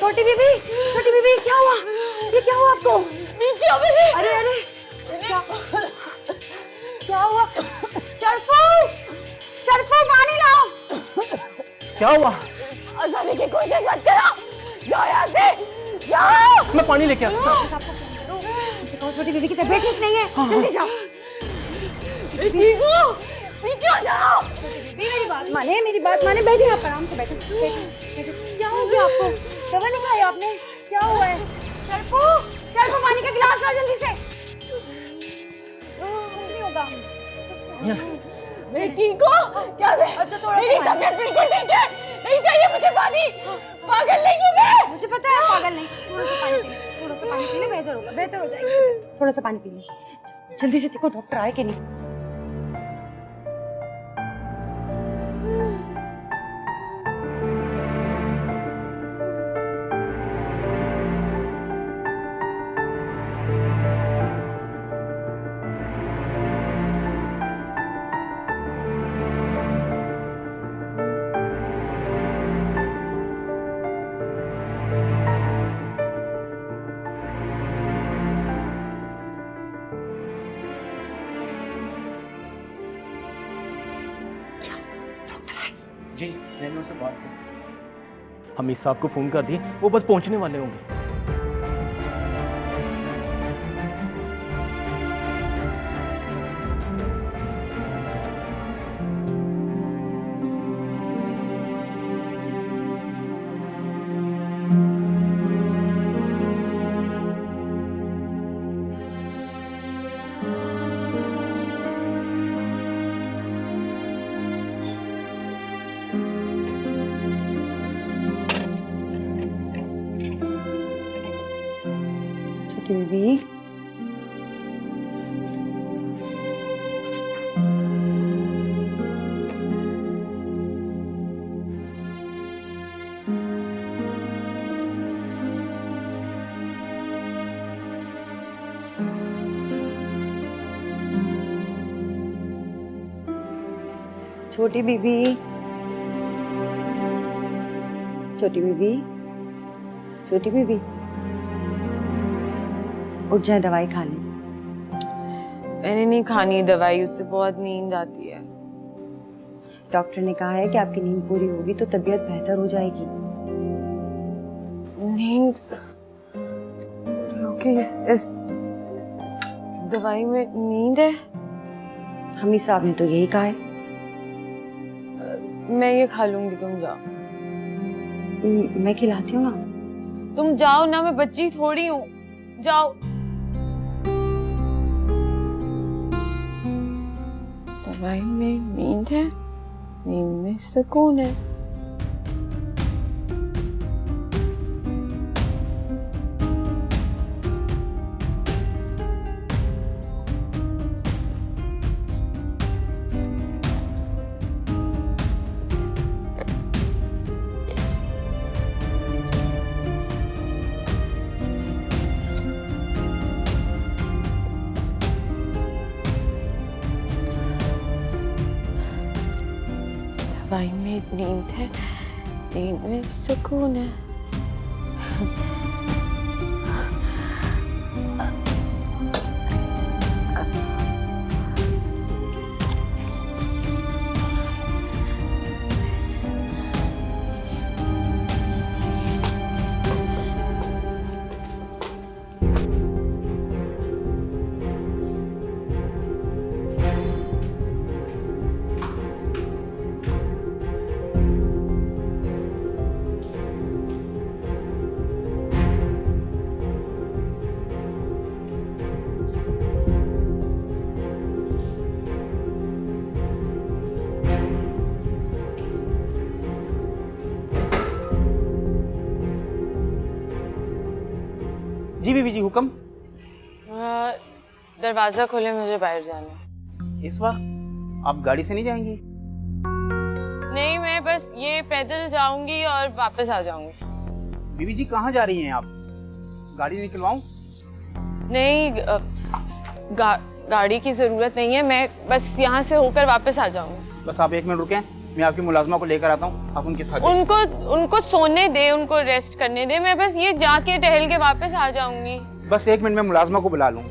छोटी बीबी क्या हुआ? ये क्या हुआ आपको? नीचे आओ बेबी। अरे अरे क्या हुआ? शर्फू पानी लाओ। क्या हुआ? आसानी की कोशिश मत करो, जाओ यहाँ से, जाओ। मैं पानी लेके आता हूँ। छोटी बीबी की तबीयत ठीक नहीं है, जल्दी जाओ। ठीक हो? नीचे आ जाओ। मेरी बात माने, बैठे आप आराम से बैठे। क्या हो गया आपको? दवा नहीं खाई आपने? क्या हुआ है? शर्फू पानी का गिलास लाओ जल्दी से। कुछ नहीं होगा। मैं ठीक हूँ? क्या अच्छा थोड़ा मेरी तबीयत बिल्कुल ठीक है, नहीं चाहिए मुझे पानी, पागल नहीं हूँ मैं। मुझे पता है पागल नहीं। थोड़ा सा पानी पी ले, बेहतर हो जाएगा। थोड़ा सा पानी पी ले, जल्दी से। देखो डॉक्टर आए कि नहीं। जी मैंने उनसे बात की, हमीद साहब को फोन कर दिए, वो बस पहुंचने वाले होंगे। बीबी छोटी बीबी उठ जाए, दवाई खा ले। मैंने नहीं खानी दवाई, उससे बहुत नींद आती है। डॉक्टर ने कहा है कि आपकी नींद पूरी होगी तो तबीयत बेहतर हो जाएगी। नींद क्योंकि इस दवाई में नींद है। हमीद साहब ने तो यही कहा है। मैं ये खा लूंगी, तुम जाओ। मैं खिलाती हूँ ना। तुम जाओ ना, मैं बच्ची थोड़ी हूँ, जाओ। दवाई में नींद है, नींद में सुकून है। दवाई में नींद है, नींद में सुकून है। जी बीबी जी, हुक्म। दरवाजा खोले, मुझे बाहर जाना। इस वक्त आप गाड़ी से नहीं जाएंगी? नहीं, मैं बस ये पैदल जाऊंगी और वापस आ जाऊंगी। बीबी जी कहाँ जा रही हैं आप? गाड़ी निकलवाऊं? नहीं, गाड़ी की जरूरत नहीं है, मैं बस यहाँ से होकर वापस आ जाऊंगी। बस आप 1 मिनट रुकें, मैं आपकी मुलाजमा को लेकर आता हूँ, आप उनके साथ जाइए। उनको सोने दे, उनको रेस्ट करने दे, मैं बस ये जाके टहल के वापस आ जाऊंगी। बस 1 मिनट में मुलाजमा को बुला लूँ।